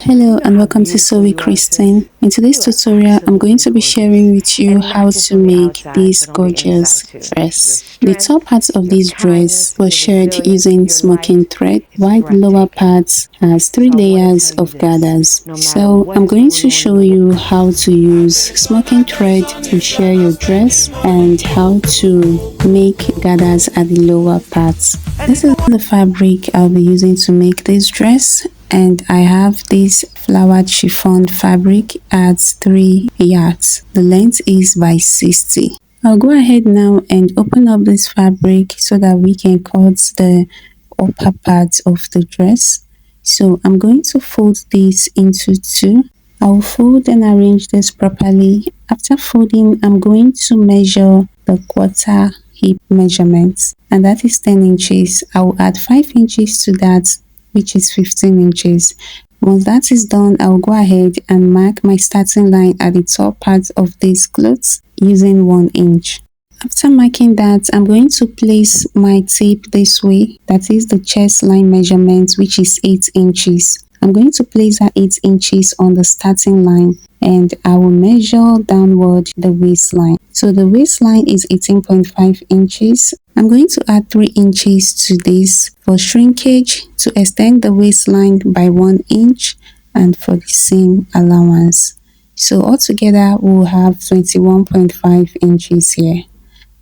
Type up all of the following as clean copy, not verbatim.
Hello and welcome to Sew with Christine. In today's tutorial, I'm going to be sharing with you how to make this gorgeous dress. The top part of this dress was shirred using smocking thread, while the lower part has 3 layers of gathers. So I'm going to show you how to use smocking thread to shirr your dress and how to make gathers at the lower parts. This is the fabric I'll be using to make this dress, and I have this flowered chiffon fabric at 3 yards. The length is by 60. I'll go ahead now and open up this fabric so that we can cut the upper part of the dress. So I'm going to fold this into 2. I'll fold and arrange this properly. After folding, I'm going to measure the quarter hip measurements, and that is 10 inches. I will add 5 inches to that, which is 15 inches. Once that is done, I'll go ahead and mark my starting line at the top part of this clothes using 1 inch. After marking that, I'm going to place my tape this way. That is the chest line measurement, which is 8 inches. I'm going to place that 8 inches on the starting line, and I will measure downward the waistline. So the waistline is 18.5 inches. I'm going to add 3 inches to this for shrinkage to extend the waistline by 1 inch and for the seam allowance. So altogether we'll have 21.5 inches here.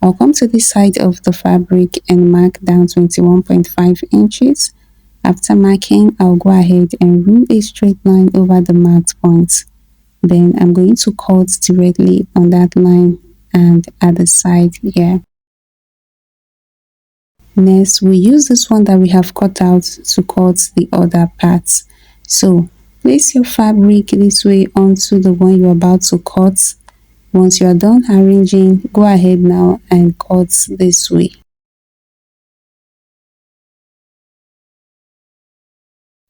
I'll come to this side of the fabric and mark down 21.5 inches. After marking, I'll go ahead and rule a straight line over the marked points. Then I'm going to cut directly on that line and at the side here. Next, we use this one that we have cut out to cut the other parts. So place your fabric this way onto the one you're about to cut. Once you're done arranging, go ahead now and cut this way.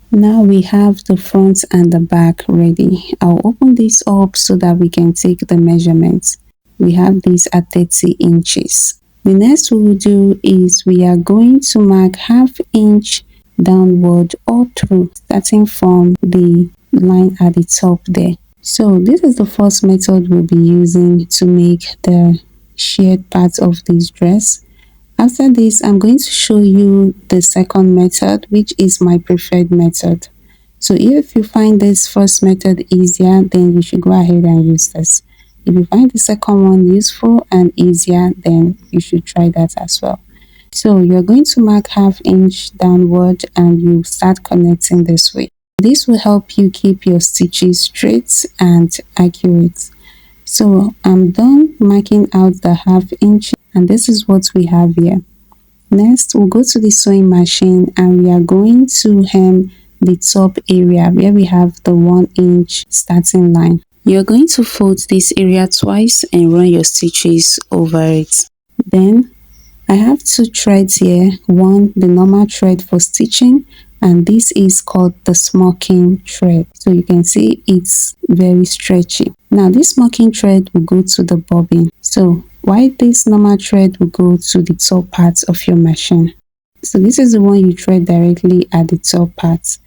Now we have the front and the back ready. I'll open this up so that we can take the measurements. We have this at 30 inches. The next we will do is we are going to mark ½ inch downward all through, starting from the line at the top there. So this is the first method we'll be using to make the shirred part of this dress. After this, I'm going to show you the second method, which is my preferred method. So if you find this first method easier, then you should go ahead and use this. If you find the second one useful and easier, then you should try that as well. So you're going to mark ½ inch downward and you start connecting this way. This will help you keep your stitches straight and accurate. So I'm done marking out the ½ inch, and this is what we have here. Next, we'll go to the sewing machine and we are going to hem the top area where we have the 1 inch starting line. You're going to fold this area twice and run your stitches over it. Then I have 2 threads here. One, the normal thread for stitching, and this is called the smocking thread. So you can see it's very stretchy. Now this smocking thread will go to the bobbin. So while this normal thread will go to the top part of your machine. So this is the one you thread directly at the top part.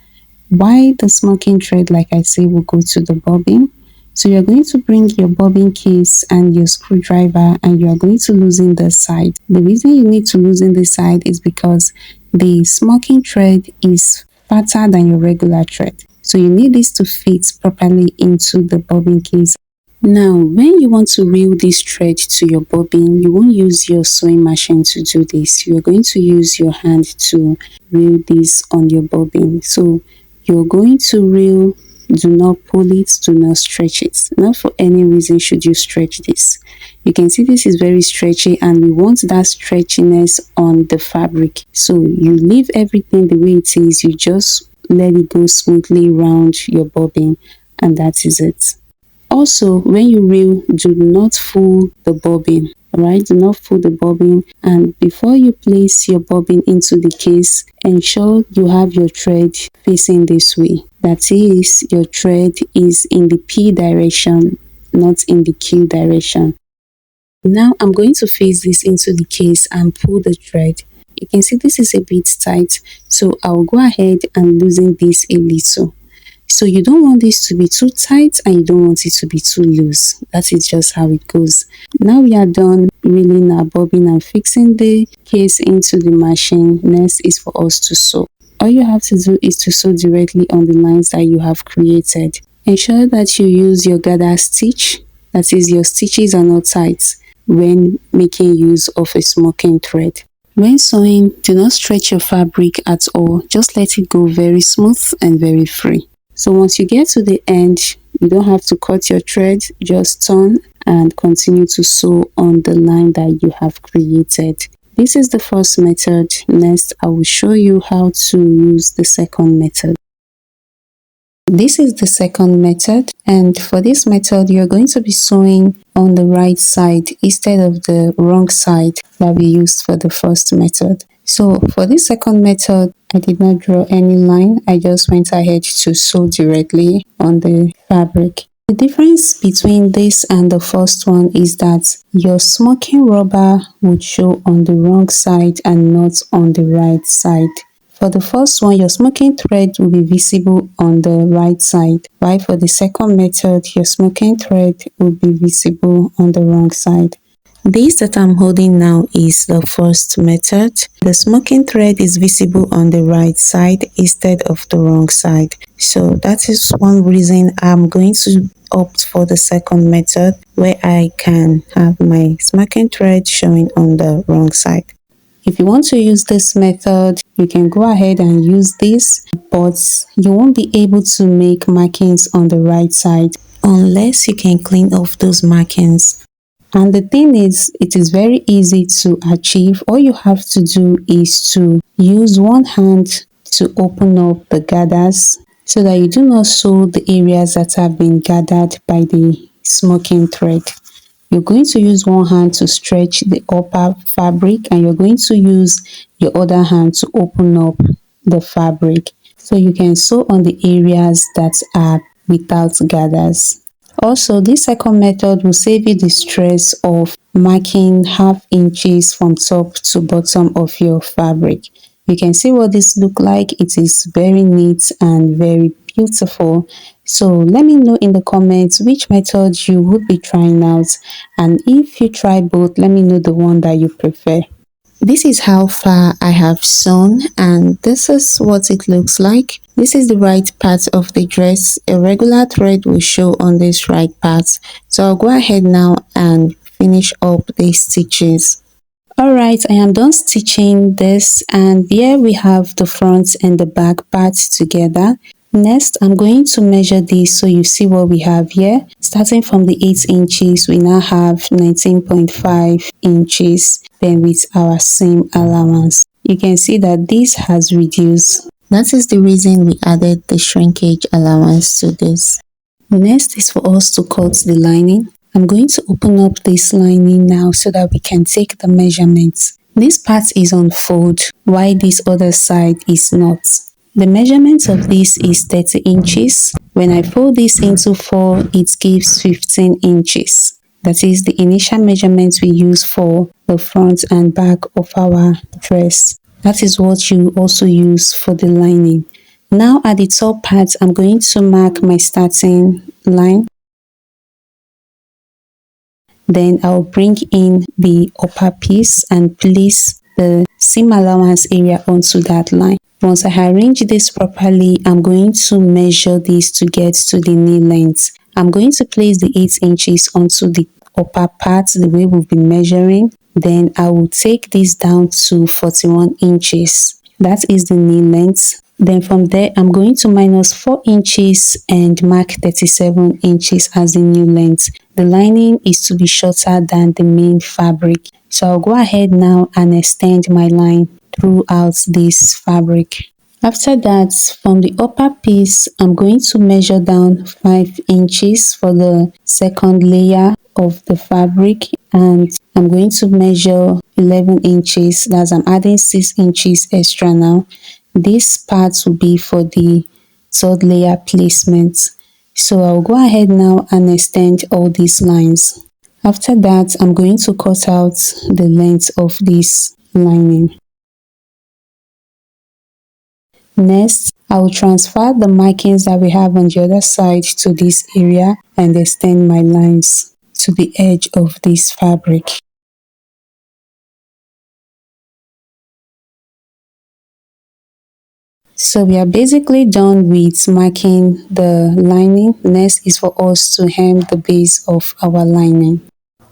While the smocking thread, like I say, will go to the bobbin. So you're going to bring your bobbin case and your screwdriver, and you are going to loosen the side. The reason you need to loosen the side is because the smocking thread is fatter than your regular thread. So you need this to fit properly into the bobbin case. Now, when you want to reel this thread to your bobbin, you won't use your sewing machine to do this. You're going to use your hand to reel this on your bobbin. So you're going to reel, do not pull it, do not stretch it. Not for any reason should you stretch this. You can see this is very stretchy and we want that stretchiness on the fabric. So you leave everything the way it is, you just let it go smoothly around your bobbin, and that is it. Also, when you reel, do not fool the bobbin. Alright, do not fool the bobbin, and before you place your bobbin into the case, ensure you have your thread facing this way. That is, your thread is in the P direction, not in the Q direction. Now I'm going to face this into the case and pull the thread. You can see this is a bit tight, so I'll go ahead and loosen this a little. So you don't want this to be too tight and you don't want it to be too loose. That is just how it goes. Now we are done reeling our bobbin and fixing the case into the machine. Next is for us to sew. All you have to do is to sew directly on the lines that you have created. Ensure that you use your gather stitch, that is, your stitches are not tight when making use of a smocking thread. When sewing, do not stretch your fabric at all, just let it go very smooth and very free. So once you get to the end, you don't have to cut your thread, just turn and continue to sew on the line that you have created. This is the first method. Next, I will show you how to use the second method. This is the second method, and for this method you're going to be sewing on the right side instead of the wrong side that we used for the first method. So for this second method, I did not draw any line. I just went ahead to sew directly on the fabric. The difference between this and the first one is that your smocking rubber would show on the wrong side and not on the right side. For the first one, your smocking thread will be visible on the right side, while for the second method, your smocking thread will be visible on the wrong side. This that I'm holding now is the first method. The smocking thread is visible on the right side instead of the wrong side. So that is one reason I'm going to opt for the second method, where I can have my smocking thread showing on the wrong side. If you want to use this method, you can go ahead and use this, but you won't be able to make markings on the right side unless you can clean off those markings. And the thing is, it is very easy to achieve. All you have to do is to use one hand to open up the gathers so that you do not sew the areas that have been gathered by the smocking thread. You're going to use one hand to stretch the upper fabric and you're going to use your other hand to open up the fabric so you can sew on the areas that are without gathers. Also, this second method will save you the stress of marking half inches from top to bottom of your fabric. You can see what this look like. It is very neat and very beautiful. So let me know in the comments which method you would be trying out, and if you try both, let me know the one that you prefer. This is how far I have sewn, and this is what it looks like. This is the right part of the dress. A regular thread will show on this right part. So I'll go ahead now and finish up the stitches. Alright, I am done stitching this, and here we have the front and the back parts together. Next, I'm going to measure this so you see what we have here. Starting from the 8 inches, we now have 19.5 inches, then with our seam allowance. You can see that this has reduced. That is the reason we added the shrinkage allowance to this. Next is for us to cut the lining. I'm going to open up this lining now so that we can take the measurements. This part is on fold, while this other side is not. The measurement of this is 30 inches. When I fold this into 4, it gives 15 inches. That is the initial measurement we use for the front and back of our dress. That is what you also use for the lining. Now at the top part, I'm going to mark my starting line. Then I'll bring in the upper piece and place the seam allowance area onto that line. Once I arrange this properly, I'm going to measure this to get to the knee length. I'm going to place the 8 inches onto the upper part the way we've been measuring. Then I will take this down to 41 inches. That is the knee length. Then from there, I'm going to minus 4 inches and mark 37 inches as the new length. The lining is to be shorter than the main fabric. So I'll go ahead now and extend my line throughout this fabric. After that, from the upper piece, I'm going to measure down 5 inches for the second layer of the fabric, and I'm going to measure 11 inches. That's I'm adding 6 inches extra now. This part will be for the third layer placement. So I'll go ahead now and extend all these lines. After that, I'm going to cut out the length of this lining. Next, I will transfer the markings that we have on the other side to this area and extend my lines to the edge of this fabric. So we are basically done with marking the lining. Next is for us to hem the base of our lining.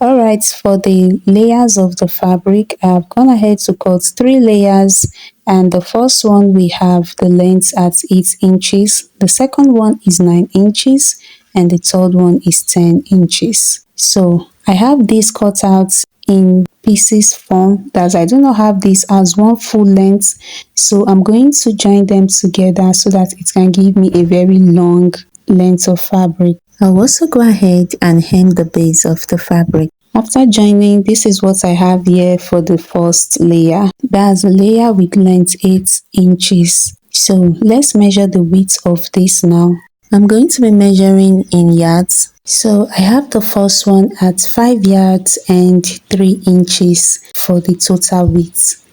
Alright, for the layers of the fabric, I have gone ahead to cut 3 layers, and the first one we have the length at 8 inches, the second one is 9 inches, and the third one is 10 inches. So I have this cut out in pieces form, that I do not have this as one full length, so I'm going to join them together so that it can give me a very long length of fabric. I'll also go ahead and hem the base of the fabric. After joining, this is what I have here for the first layer. That's a layer with length 8 inches. So let's measure the width of this now. I'm going to be measuring in yards. So I have the first one at 5 yards and 3 inches for the total width.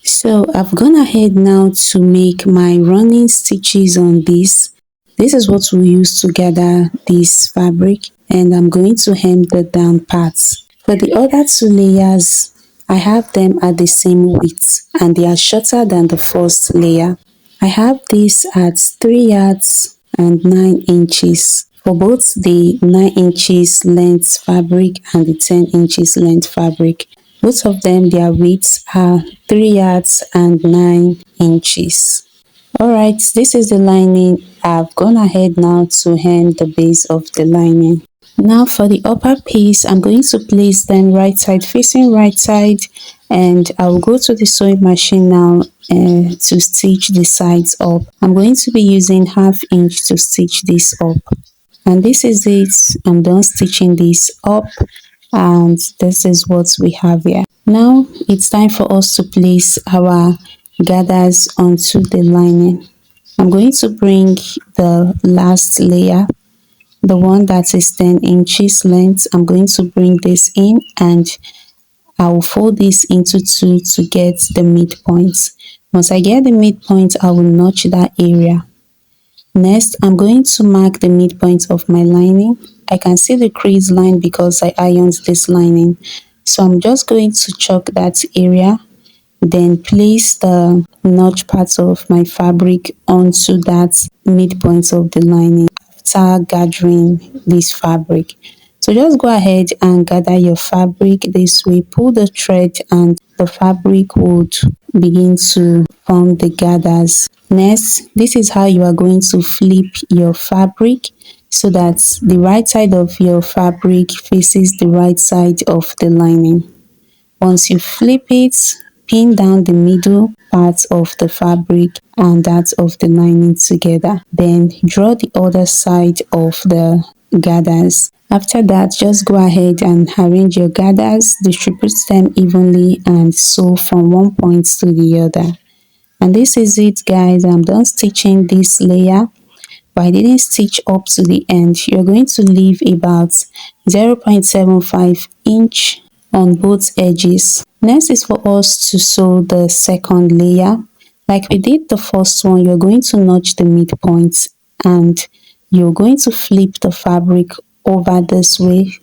So I've gone ahead now to make my running stitches on this. This is what we use to gather this fabric, and I'm going to hem the down parts. For the other 2 layers, I have them at the same width and they are shorter than the first layer. I have this at 3 yards and 9 inches for both the 9 inches length fabric and the 10 inches length fabric. Both of them, their widths are 3 yards and 9 inches. Alright, this is the lining. I've gone ahead now to hem the base of the lining. Now for the upper piece, I'm going to place them right side facing right side, and I will go to the sewing machine now to stitch the sides up. I'm going to be using 1/2 inch to stitch this up. And this is it. I'm done stitching this up, and this is what we have here. Now it's time for us to place our gathers onto the lining. I'm going to bring the last layer, the one that is 10 inches length. I'm going to bring this in, and I will fold this into 2 to get the midpoint. Once I get the midpoint, I will notch that area. Next, I'm going to mark the midpoint of my lining. I can see the crease line because I ironed this lining. So I'm just going to chalk that area, then place the notch parts of my fabric onto that midpoint of the lining after gathering this fabric. So just go ahead and gather your fabric this way, pull the thread, and the fabric would begin to form the gathers. Next, this is how you are going to flip your fabric so that the right side of your fabric faces the right side of the lining. Once you flip it, pin down the middle part of the fabric and that of the lining together. Then draw the other side of the gathers. After that, just go ahead and arrange your gathers, distribute them evenly, and sew from one point to the other. And this is it, guys. I'm done stitching this layer, but I didn't stitch up to the end. You're going to leave about 0.75 inch on both edges. Next is for us to sew the second layer. Like we did the first one, you're going to notch the midpoint and you're going to flip the fabric over this way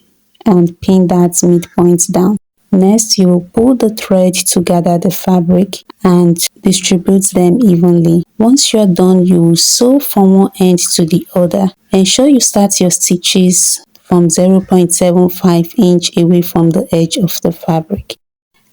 and pin that midpoint down. Next, you will pull the thread to gather the fabric and distribute them evenly. Once you're done, you will sew from one end to the other. Ensure you start your stitches from 0.75 inch away from the edge of the fabric.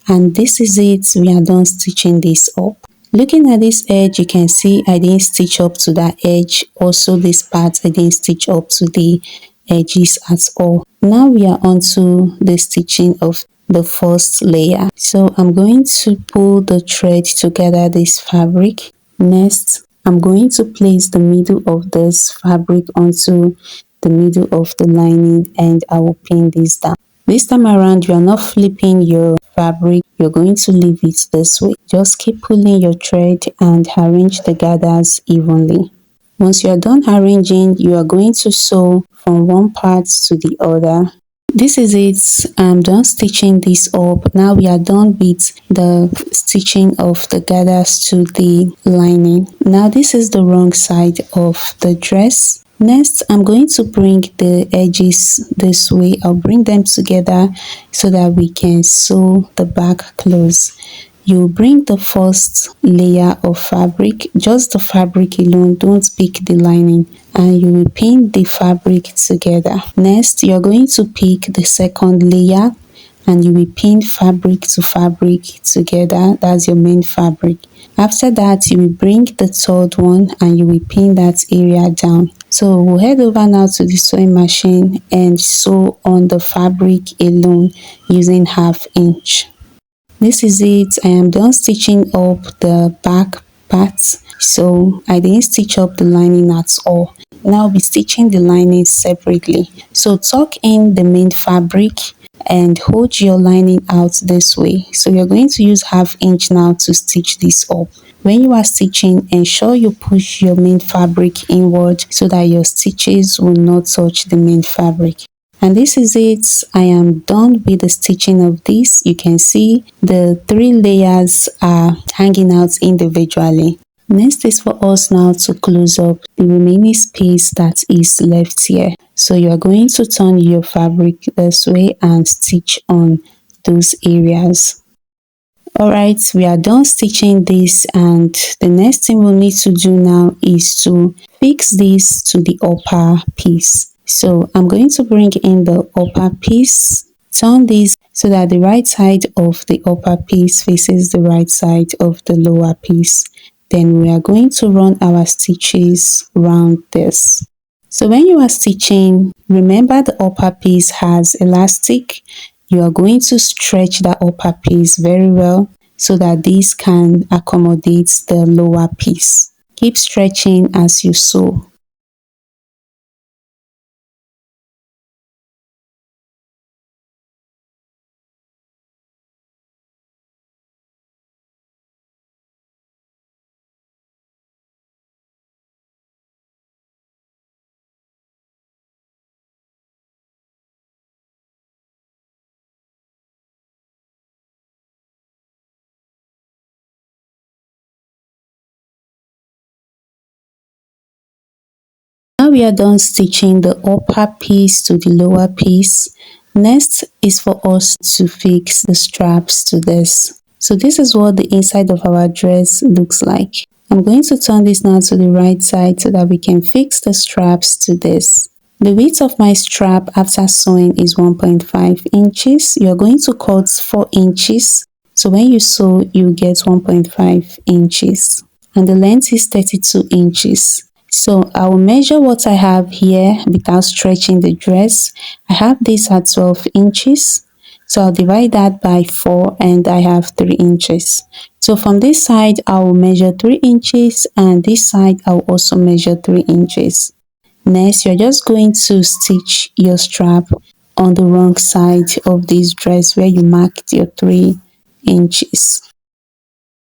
And this is it. We are done stitching this up. Looking at this edge, you can see I didn't stitch up to that edge. Also this part, I didn't stitch up to the edges at all. Now we are on to the stitching of the first layer. So I'm going to pull the thread to gather this fabric. Next, I'm going to place the middle of this fabric onto the middle of the lining, and I will pin this down. This time around, you are not flipping your fabric. You're going to leave it this way. Just keep pulling your thread and arrange the gathers evenly. Once you are done arranging, you are going to sew from one part to the other. This is it. I'm done stitching this up. Now we are done with the stitching of the gathers to the lining. Now this is the wrong side of the dress. Next, I'm going to bring the edges this way. I'll bring them together so that we can sew the back close. You bring the first layer of fabric, just the fabric alone, don't pick the lining, and you will pin the fabric together. Next, you're going to pick the second layer and you will pin fabric to fabric together. That's your main fabric. After that, you will bring the third one and you will pin that area down. So we'll head over now to the sewing machine and sew on the fabric alone using 1/2 inch. This is it. I am done stitching up the back parts, so I didn't stitch up the lining at all. Now I'll be stitching the lining separately. So tuck in the main fabric and hold your lining out this way. So you're going to use 1/2 inch now to stitch this up. When you are stitching, ensure you push your main fabric inward so that your stitches will not touch the main fabric. And this is it. I am done with the stitching of this. You can see the 3 layers are hanging out individually. Next is for us now to close up the remaining space that is left here. So you are going to turn your fabric this way and stitch on those areas. Alright, we are done stitching this, and the next thing we'll need to do now is to fix this to the upper piece. So I'm going to bring in the upper piece, turn this so that the right side of the upper piece faces the right side of the lower piece. Then we are going to run our stitches around this. So when you are stitching, remember the upper piece has elastic. You are going to stretch that upper piece very well so that this can accommodate the lower piece. Keep stretching as you sew. Now we are done stitching the upper piece to the lower piece. Next is for us to fix the straps to this. So this is what the inside of our dress looks like. I'm going to turn this now to the right side so that we can fix the straps to this. The width of my strap after sewing is 1.5 inches. You're going to cut 4 inches. So when you sew, you get 1.5 inches. And the length is 32 inches. So I will measure what I have here without stretching the dress. I have this at 12 inches. So I'll divide that by 4 and I have 3 inches. So from this side, I will measure 3 inches, and this side I will also measure 3 inches. Next, you're just going to stitch your strap on the wrong side of this dress where you marked your 3 inches.